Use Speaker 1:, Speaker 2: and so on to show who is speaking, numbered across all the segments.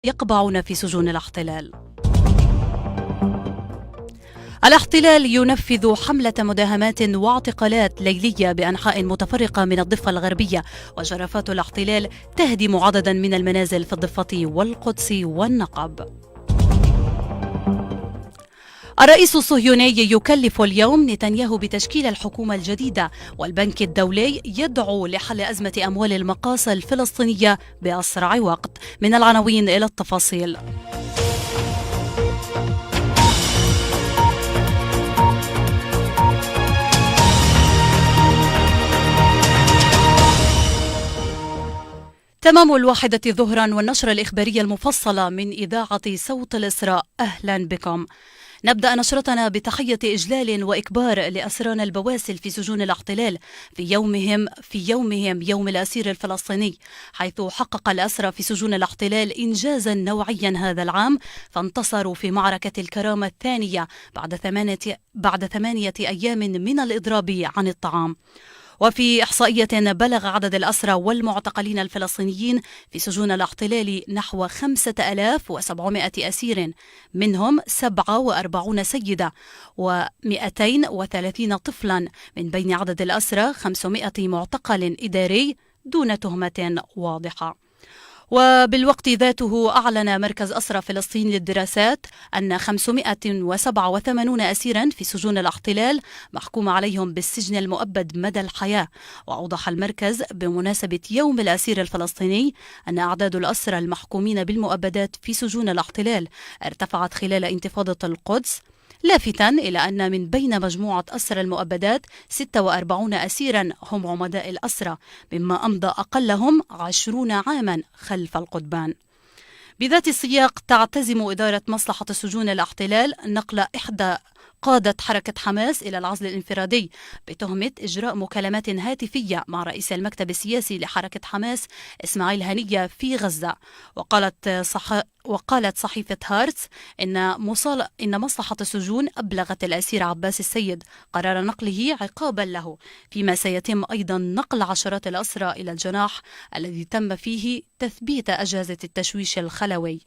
Speaker 1: يقبعون في سجون الاحتلال. الاحتلال ينفذ حملة مداهمات واعتقالات ليلية بأنحاء متفرقة من الضفة الغربية، وجرافات الاحتلال تهدم عددا من المنازل في الضفة والقدس والنقب. الرئيس الصهيوني يكلف اليوم نتنياهو بتشكيل الحكومة الجديدة، والبنك الدولي يدعو لحل أزمة أموال المقاصة الفلسطينية بأسرع وقت. من العناوين إلى التفاصيل. تمام 1 ظهرا والنشرة الإخبارية المفصلة من إذاعة صوت الإسراء. أهلا بكم. نبدأ نشرتنا بتحية إجلال وإكبار لأسرانا البواسل في سجون الاحتلال في يومهم يوم الأسير الفلسطيني، حيث حقق الأسرى في سجون الاحتلال إنجازا نوعيا هذا العام، فانتصروا في معركة الكرامة الثانية بعد 8 أيام من الإضراب عن الطعام. وفي إحصائية بلغ عدد الأسرى والمعتقلين الفلسطينيين في سجون الاحتلال نحو 5700 أسير، منهم 47 سيدة و230 طفلا، من بين عدد الأسرى 500 معتقل إداري دون تهمة واضحة. وبالوقت ذاته أعلن مركز أسرى فلسطين للدراسات أن 587 أسيرا في سجون الاحتلال محكوم عليهم بالسجن المؤبد مدى الحياة. وأوضح المركز بمناسبة يوم الأسير الفلسطيني أن أعداد الأسرى المحكومين بالمؤبدات في سجون الاحتلال ارتفعت خلال انتفاضة القدس، لافتا إلى أن من بين مجموعة أسرى المؤبدات 46 أسيرا هم عمداء الأسرى، مما أمضى أقلهم 20 عاما خلف القضبان. بذات السياق تعتزم إدارة مصلحة سجون الاحتلال نقل إحدى قادة حركة حماس إلى العزل الانفرادي بتهمة إجراء مكالمات هاتفية مع رئيس المكتب السياسي لحركة حماس إسماعيل هنية في غزة. وقالت صحيفة هارتس إن مصلحة السجون أبلغت الأسير عباس السيد قرار نقله عقابا له، فيما سيتم أيضا نقل عشرات الأسرى إلى الجناح الذي تم فيه تثبيت أجهزة التشويش الخلوي.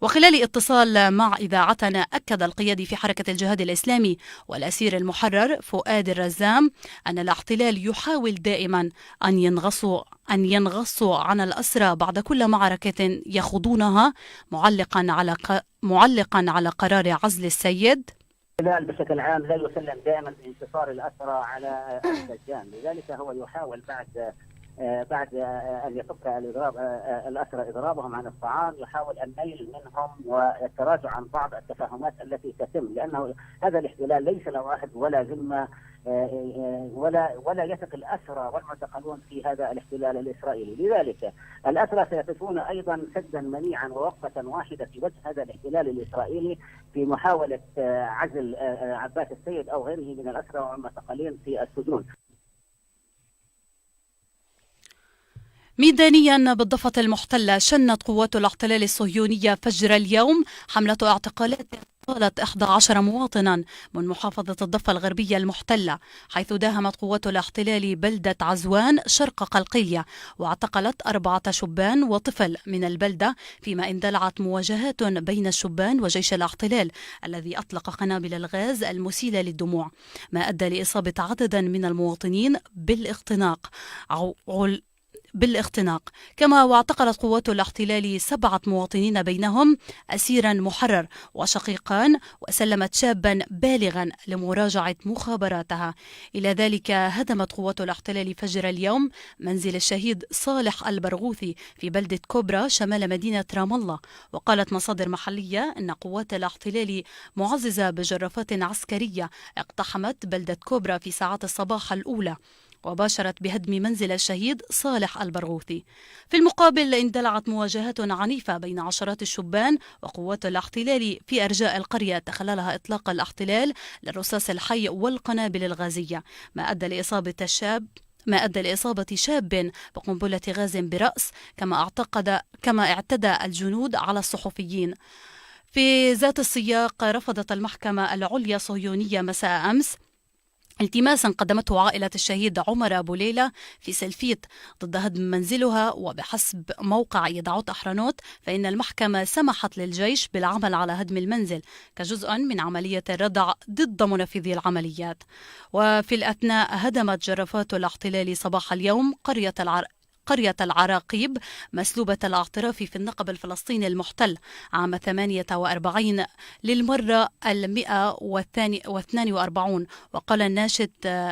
Speaker 1: وخلال اتصال مع إذاعتنا أكد القيادي في حركة الجهاد الإسلامي والأسير المحرر فؤاد الرزام أن الاحتلال يحاول دائما أن ينغصوا عن الأسرى بعد كل معركة يخوضونها، معلقا على قرار عزل السيد.
Speaker 2: الاحتلال بشكل عام لا يسلم دائما بانتصار الأسرى على السجان، لذلك هو يحاول بعد أن يفك الأسرى إضرابهم عن الطعام، يحاول النيل منهم والتراجع عن بعض التفاهمات التي تتم، لأنه هذا الاحتلال ليس له عهد ولا ذمة ولا يثق الأسرى والمعتقلون في هذا الاحتلال الإسرائيلي. لذلك الأسرى سيقفون أيضا سدا منيعا ووقفة واحدة في وجه هذا الاحتلال الإسرائيلي في محاولة عزل عباس السيد أو غيره من الأسرى والمعتقلين في السجون.
Speaker 1: ميدانيا بالضفة المحتلة شنت قوات الاحتلال الصهيونية فجر اليوم حملة اعتقالات طالت 11 مواطنا من محافظة الضفة الغربية المحتلة، حيث داهمت قوات الاحتلال بلدة عزوان شرق قلقيلية واعتقلت 4 شبان وطفل من البلدة، فيما اندلعت مواجهات بين الشبان وجيش الاحتلال الذي أطلق قنابل الغاز المسيلة للدموع، ما أدى لإصابة عددا من المواطنين بالاختناق. كما واعتقلت قوات الاحتلال 7 مواطنين بينهم أسيرا محرر وشقيقان، وسلمت شابا بالغا لمراجعة مخابراتها. إلى ذلك هدمت قوات الاحتلال فجر اليوم منزل الشهيد صالح البرغوثي في بلدة كوبرا شمال مدينة رام الله. وقالت مصادر محلية أن قوات الاحتلال معززة بجرافات عسكرية اقتحمت بلدة كوبرا في ساعات الصباح الأولى، وباشرت بهدم منزل الشهيد صالح البرغوثي. في المقابل اندلعت مواجهات عنيفة بين عشرات الشبان وقوات الاحتلال في أرجاء القرية تخللها إطلاق الاحتلال للرصاص الحي والقنابل الغازية، ما أدى لإصابة شاب بقنبلة غاز برأس، كما اعتدى الجنود على الصحفيين. في ذات السياق رفضت المحكمة العليا الصهيونية مساء أمس التماسا قدمته عائلة الشهيد عمر أبو ليلى في سلفيت ضد هدم منزلها. وبحسب موقع يدعوت أحرنوت فإن المحكمة سمحت للجيش بالعمل على هدم المنزل كجزء من عملية الردع ضد منفذي العمليات. وفي الأثناء هدمت جرافات الاحتلال صباح اليوم قرية العراقيب مسلوبة الاعتراف في النقب الفلسطيني المحتل عام 48 للمرة 142.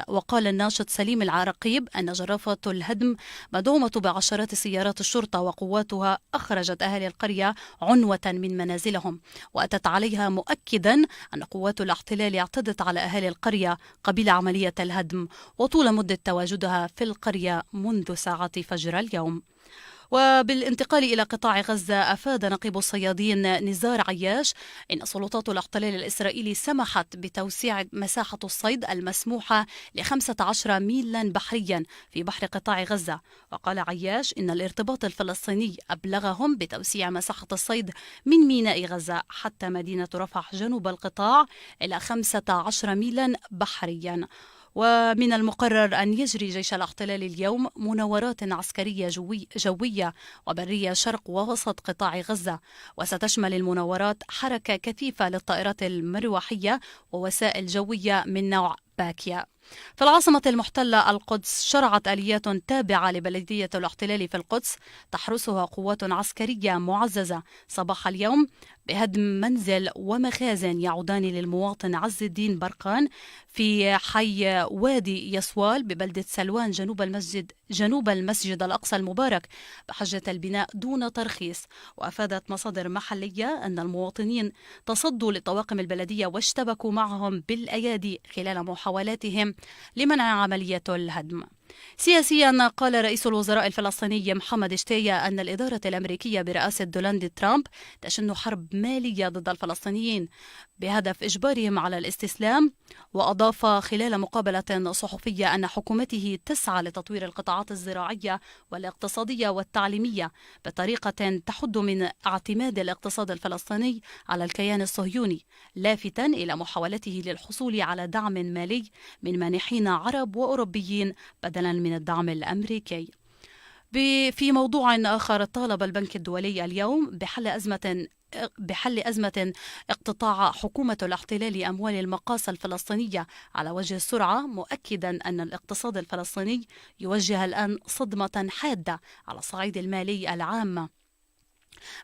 Speaker 1: وقال الناشط سليم العراقيب أن جرافة الهدم مدعومة بعشرات سيارات الشرطة وقواتها أخرجت أهالي القرية عنوة من منازلهم وأتت عليها، مؤكدا أن قوات الاحتلال اعتدت على أهالي القرية قبيل عملية الهدم وطول مدة تواجدها في القرية منذ ساعات فجر اليوم. وبالانتقال إلى قطاع غزة، أفاد نقيب الصيادين نزار عياش إن سلطات الاحتلال الإسرائيلي سمحت بتوسيع مساحة الصيد المسموحة ل15 ميلا بحريا في بحر قطاع غزة. وقال عياش إن الارتباط الفلسطيني أبلغهم بتوسيع مساحة الصيد من ميناء غزة حتى مدينة رفح جنوب القطاع إلى 15 ميلا بحريا. ومن المقرر أن يجري جيش الاحتلال اليوم مناورات عسكرية جوية وبرية شرق ووسط قطاع غزة، وستشمل المناورات حركة كثيفة للطائرات المروحية ووسائل جوية من نوع باكيا. في العاصمة المحتلة القدس شرعت آليات تابعة لبلدية الاحتلال في القدس تحرسها قوات عسكرية معززة صباح اليوم بهدم منزل ومخازن يعودان للمواطن عز الدين برقان في حي وادي يسوال ببلدة سلوان جنوب المسجد الأقصى المبارك بحجة البناء دون ترخيص. وأفادت مصادر محلية أن المواطنين تصدوا لطواقم البلدية واشتبكوا معهم بالأيادي خلال محاولاتهم لمنع عملية الهدم. سياسيا، قال رئيس الوزراء الفلسطيني محمد شتاية أن الإدارة الأمريكية برئاسة دونالد ترامب تشن حرب مالية ضد الفلسطينيين بهدف إجبارهم على الاستسلام. وأضاف خلال مقابلة صحفية أن حكومته تسعى لتطوير القطاعات الزراعية والاقتصادية والتعليمية بطريقة تحد من اعتماد الاقتصاد الفلسطيني على الكيان الصهيوني، لافتا إلى محاولته للحصول على دعم مالي من مانحين عرب وأوروبيين بدلا من الدعم الأمريكي. في موضوع آخر، طالب البنك الدولي اليوم بحل أزمة اقتطاع حكومة الاحتلال لأموال المقاصة الفلسطينية على وجه السرعة، مؤكدا أن الاقتصاد الفلسطيني يواجه الآن صدمة حادة على الصعيد المالي العام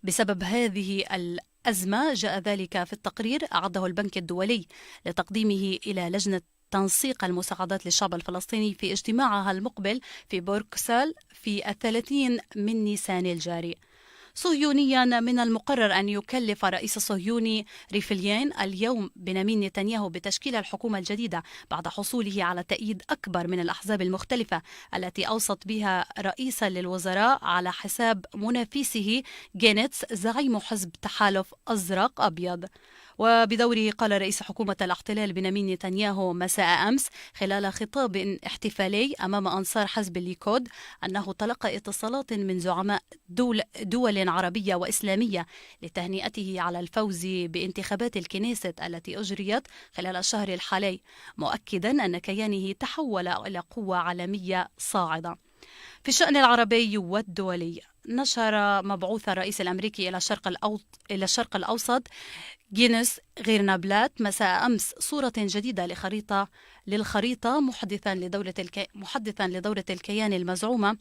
Speaker 1: بسبب هذه الأزمة. جاء ذلك في التقرير أعده البنك الدولي لتقديمه إلى لجنة تنسيق المساعدات للشعب الفلسطيني في اجتماعها المقبل في بروكسل في 30 من نيسان الجاري. صهيونيا، من المقرر أن يكلف الرئيس الصهيوني ريفلين اليوم بنيامين نتنياهو بتشكيل الحكومة الجديدة بعد حصوله على تأييد أكبر من الأحزاب المختلفة التي أوصت بها رئيسا للوزراء على حساب منافسه جينيتس زعيم حزب تحالف أزرق أبيض. وبدوره قال رئيس حكومة الاحتلال بنيامين نتنياهو مساء أمس خلال خطاب احتفالي أمام أنصار حزب الليكود أنه تلقى اتصالات من زعماء دول عربية وإسلامية لتهنئته على الفوز بانتخابات الكنيست التي أجريت خلال الشهر الحالي، مؤكدا أن كيانه تحول إلى قوة عالمية صاعدة. في الشأن العربي والدولي، نشر مبعوث الرئيس الأمريكي إلى الشرق الأوسط جينيس غيرنابلات مساء أمس صورة جديدة للخريطة محدثا لدورة الكيان المزعومة.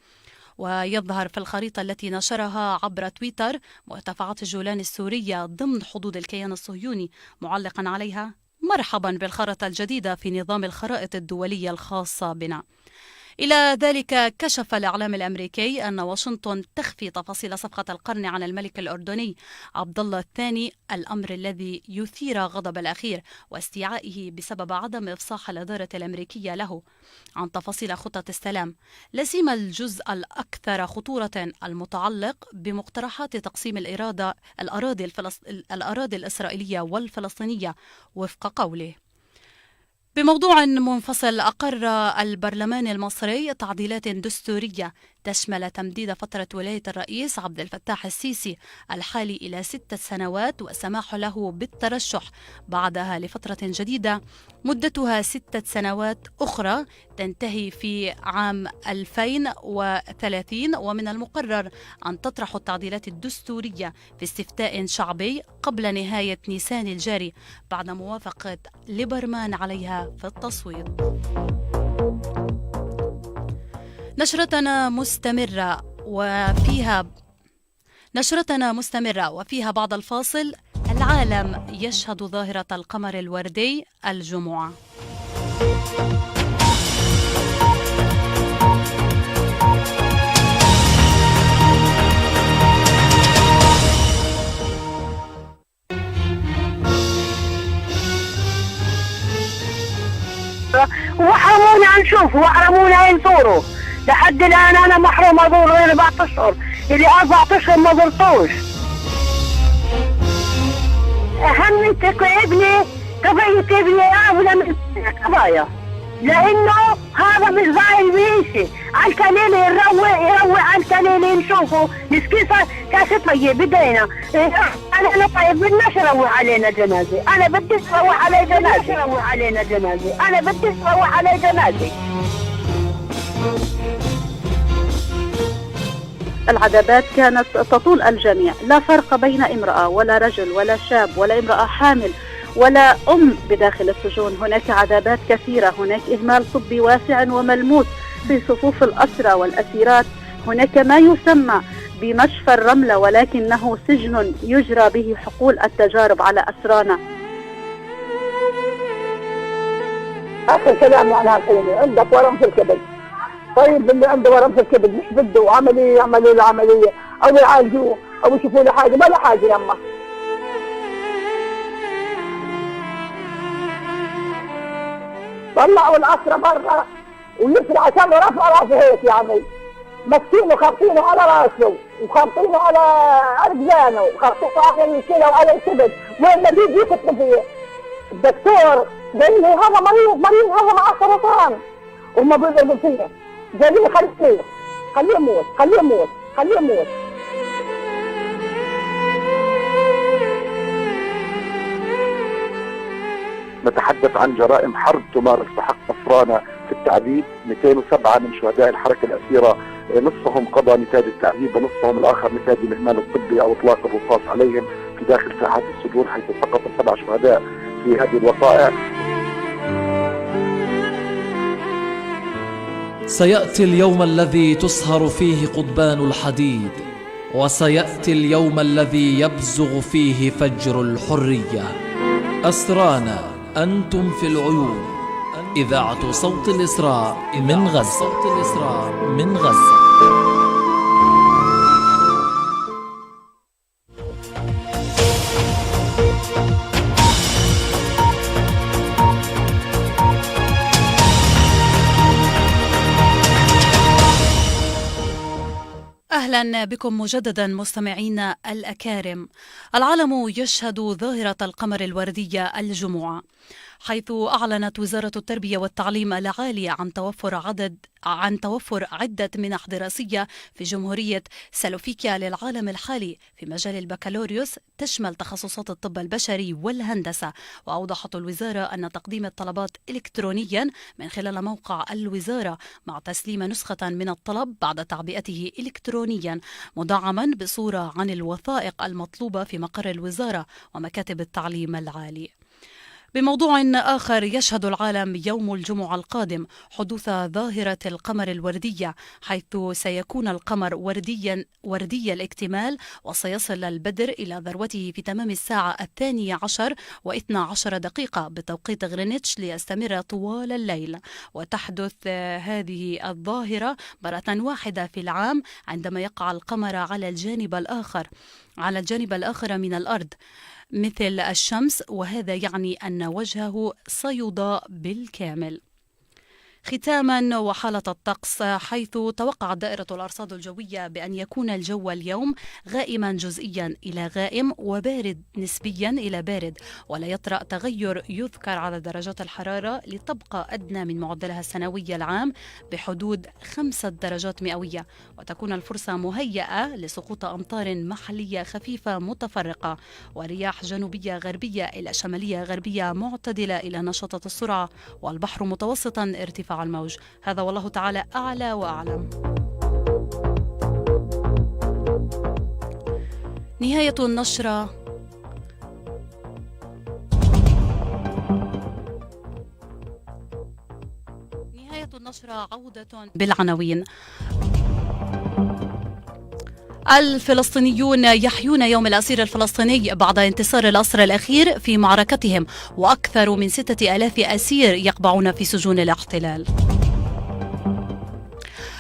Speaker 1: ويظهر في الخريطة التي نشرها عبر تويتر مرتفعات الجولان السورية ضمن حدود الكيان الصهيوني، معلقا عليها: مرحبا بالخريطة الجديدة في نظام الخرائط الدولية الخاصة بنا. إلى ذلك، كشف الإعلام الأمريكي أن واشنطن تخفي تفاصيل صفقة القرن عن الملك الأردني عبد الله الثاني، الأمر الذي يثير غضب الأخير واستيعائه بسبب عدم إفصاح الإدارة الأمريكية له عن تفاصيل خطة السلام، لا سيما الجزء الأكثر خطورة المتعلق بمقترحات تقسيم الأراضي الإسرائيلية والفلسطينية وفق قوله. بموضوع منفصل، أقر البرلمان المصري تعديلات دستورية تشمل تمديد فترة ولاية الرئيس عبد الفتاح السيسي الحالي إلى 6 سنوات والسماح له بالترشح بعدها لفترة جديدة مدتها 6 سنوات أخرى تنتهي في عام 2030. ومن المقرر أن تطرح التعديلات الدستورية في استفتاء شعبي قبل نهاية نيسان الجاري بعد موافقة ليبرمان عليها في التصويت. نشرتنا مستمرة وفيها بعد الفاصل العالم يشهد ظاهرة القمر الوردي الجمعة.
Speaker 3: وحرمونا عن نشوفه وحرمونا ينطوره. لحد الآن أنا محروم أزور غير 4 أشهر، اللي 4 أشهر ما زرتوش. أهم ابني قضية ابني أولى من قضايا، لأنه هذا مش ضايل بيمشي على الكليل يروق على الكليل نشوفه مسكين كاس طيب بدينا. أنا طيب بدناش يروح علينا جنازة، أنا بدي يروح علي جنازة، أنا بدي يروح علي جنازة.
Speaker 4: العذابات كانت تطول الجميع، لا فرق بين امرأة ولا رجل ولا شاب ولا امرأة حامل ولا أم بداخل السجون. هناك عذابات كثيرة، هناك إهمال طبي واسع وملموس في صفوف الأسرى والأسيرات. هناك ما يسمى بمشفى الرملة ولكنه سجن يجرى به حقول التجارب على أسرانا.
Speaker 3: آخر كلام عن هالكلمة، عندك ورم في الكبد. طيب اللي عنده ورم في الكبد مش بده عملية يعملوا له عملية أو يعالجوه أو يشوفوا له حاجة، ما له حاجة يما. طلعوا الأسرى برا ويسرع كانوا رفع راسه هيك يعني مسكينه خابطينه على راسه وخابطينه على أرجلانه وخابطينه على الكلى وعلى الكبد، وين ما بيجي يكتبوا فيه. الدكتور قال لي هذا مريض هذا معه سرطان وما بيقدروا فيه. قال لي خليه يموت.
Speaker 5: نتحدث عن جرائم حرب تمارس بحق أسرانا في التعذيب. 207 من شهداء الحركة الأسيرة نصفهم قضى نتاج التعذيب ونصفهم الآخر نتاج الإهمال الطبي أو إطلاق الرصاص عليهم في داخل ساحات السجون، حيث سقط 7 شهداء في هذه الوقائع.
Speaker 6: سيأتي اليوم الذي تصهر فيه قضبان الحديد، وسيأتي اليوم الذي يبزغ فيه فجر الحرية. أسرانا أنتم في العيون. إذاعة صوت الإسراء من غزة.
Speaker 1: أهلا بكم مجددا مستمعينا الأكارم. العالم يشهد ظاهرة القمر الوردي الجمعة، حيث أعلنت وزارة التربية والتعليم العالي عن توفر عدة منح دراسية في جمهورية سلوفيكيا للعالم الحالي في مجال البكالوريوس تشمل تخصصات الطب البشري والهندسة. وأوضحت الوزارة أن تقديم الطلبات إلكترونيا من خلال موقع الوزارة مع تسليم نسخة من الطلب بعد تعبئته إلكترونيا مدعما بصورة عن الوثائق المطلوبة في مقر الوزارة ومكاتب التعليم العالي. بموضوع آخر، يشهد العالم يوم الجمعة القادم حدوث ظاهرة القمر الوردية، حيث سيكون القمر وردي الاكتمال، وسيصل البدر إلى ذروته في تمام الساعة 12:12 بتوقيت غرينتش ليستمر طوال الليل. وتحدث هذه الظاهرة مرة واحدة في العام عندما يقع القمر على الجانب الآخر من الأرض مثل الشمس، وهذا يعني أن وجهه سيضاء بالكامل. ختاما وحالة الطقس، حيث توقعت دائرة الأرصاد الجوية بأن يكون الجو اليوم غائما جزئيا إلى غائم وبارد نسبيا إلى بارد، ولا يطرأ تغير يذكر على درجات الحرارة لتبقى أدنى من معدلها السنوي العام بحدود 5 درجات مئوية، وتكون الفرصة مهيئة لسقوط أمطار محلية خفيفة متفرقة ورياح جنوبية غربية إلى شمالية غربية معتدلة إلى نشطة السرعة، والبحر متوسطا ارتفاع الموج. هذا والله تعالى أعلى وأعلم. نهاية النشرة. عودة بالعناوين. الفلسطينيون يحيون يوم الأسير الفلسطيني بعد انتصار الأسرى الأخير في معركتهم، وأكثر من 6000 أسير يقبعون في سجون الاحتلال.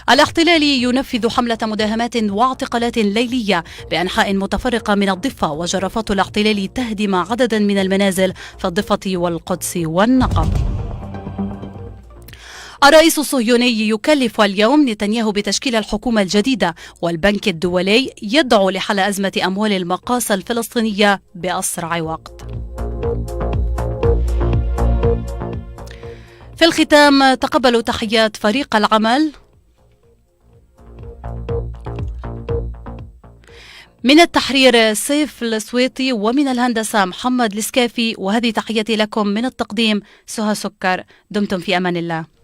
Speaker 1: الاحتلال ينفذ حملة مداهمات واعتقالات ليلية بأنحاء متفرقة من الضفة، وجرافات الاحتلال تهدم عددا من المنازل في الضفة والقدس والنقب. الرئيس الصهيوني يكلف اليوم نتنياهو بتشكيل الحكومة الجديدة، والبنك الدولي يدعو لحل أزمة أموال المقاصة الفلسطينية بأسرع وقت. في الختام تقبلوا تحيات فريق العمل. من التحرير سيف السويطي، ومن الهندسة محمد السكافي، وهذه تحياتي لكم من التقديم سهى سكر. دمتم في أمان الله.